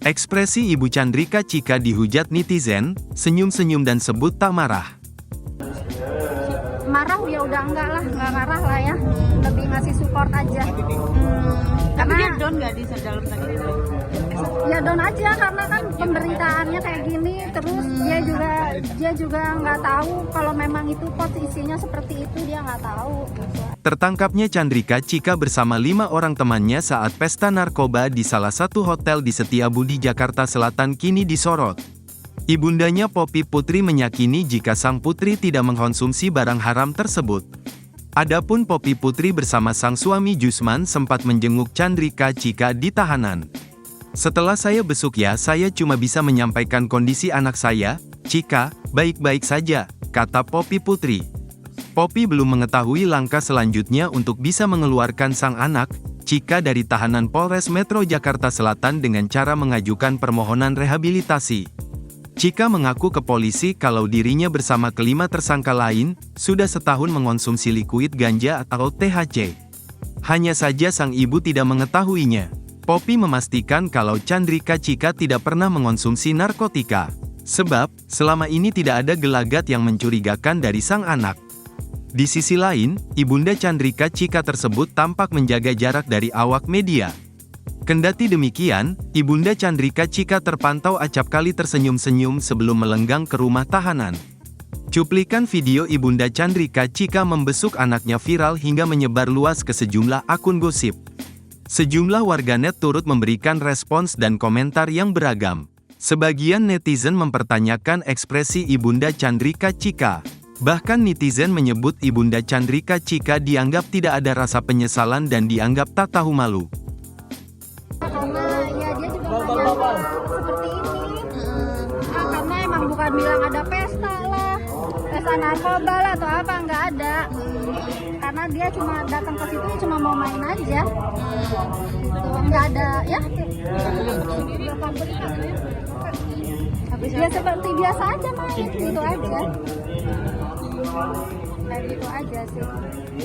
Ekspresi Ibu Chandrika Chika dihujat netizen, senyum-senyum dan sebut tak marah. Marah ya udah enggak lah, nggak marah lah ya, lebih ngasih support aja. Tapi Karena dia down nggak di dalam tadi itu? ya down aja karena kan pemberitaannya kayak gini, terus dia juga nggak tahu kalau memang itu posisinya seperti itu, dia nggak tahu. Tertangkapnya Chandrika Chika bersama 5 orang temannya saat pesta narkoba di salah satu hotel di Setiabudi, Jakarta Selatan kini disorot. Ibundanya Poppy Putri meyakini jika sang putri tidak mengkonsumsi barang haram tersebut. Adapun Poppy Putri bersama sang suami Jusman sempat menjenguk Chandrika Chika di tahanan. Setelah saya besuk ya, saya cuma bisa menyampaikan kondisi anak saya, Chika, baik-baik saja, kata Poppy Putri. Poppy belum mengetahui langkah selanjutnya untuk bisa mengeluarkan sang anak, Chika dari tahanan Polres Metro Jakarta Selatan dengan cara mengajukan permohonan rehabilitasi. Chika mengaku ke polisi kalau dirinya bersama kelima tersangka lain, sudah setahun mengonsumsi likuid ganja atau THC. Hanya saja sang ibu tidak mengetahuinya. Poppy memastikan kalau Chandrika Chika tidak pernah mengonsumsi narkotika. Sebab, selama ini tidak ada gelagat yang mencurigakan dari sang anak. Di sisi lain, ibunda Chandrika Chika tersebut tampak menjaga jarak dari awak media. Kendati demikian, ibunda Chandrika Chika terpantau acap kali tersenyum-senyum sebelum melenggang ke rumah tahanan. Cuplikan video ibunda Chandrika Chika membesuk anaknya viral hingga menyebar luas ke sejumlah akun gosip. Sejumlah warganet turut memberikan respons dan komentar yang beragam. Sebagian netizen mempertanyakan ekspresi ibunda Chandrika Chika. Bahkan netizen menyebut ibunda Chandrika Chika dianggap tidak ada rasa penyesalan dan dianggap tak tahu malu. Karena ya dia juga nggak nyangka seperti ini. Karena emang bukan bilang ada pesta lah, pesta narkoba lah atau apa, nggak ada. Karena dia cuma datang ke situ cuma mau main aja. Nggak ada ya. Ya seperti biasa aja main gitu aja. Kayak gitu aja sih.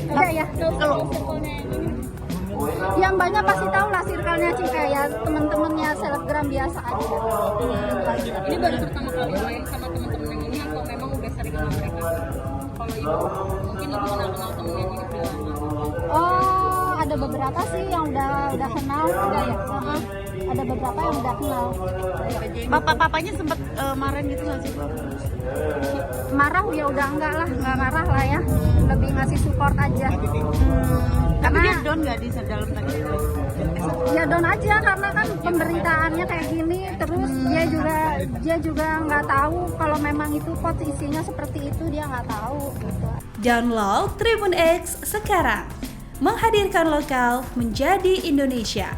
Udah ya. Yang banyak pasti tahu lah circle-nya Chika ya, temen-temennya selebgram biasa aja. Ini baru pertama kali main sama teman-teman yang ini atau memang udah sering sama mereka? Kalau ibu, mungkin ibu kenal temennya ini udah lama. Oh, ada beberapa sih yang udah kenal, udah ya. Ada beberapa yang udah kenal. Bapak-papanya sempat marah gitu nggak sih? Marah ya udah enggak lah, nggak marah lah ya. Lebih ngasih support aja. Tapi Karena dia down nggak di dalam tadi itu? ya down aja karena kan pemberitaannya kayak gini, terus dia juga nggak tahu kalau memang itu posisinya seperti itu, dia nggak tahu gitu. Download Tribun X sekarang, menghadirkan lokal menjadi Indonesia.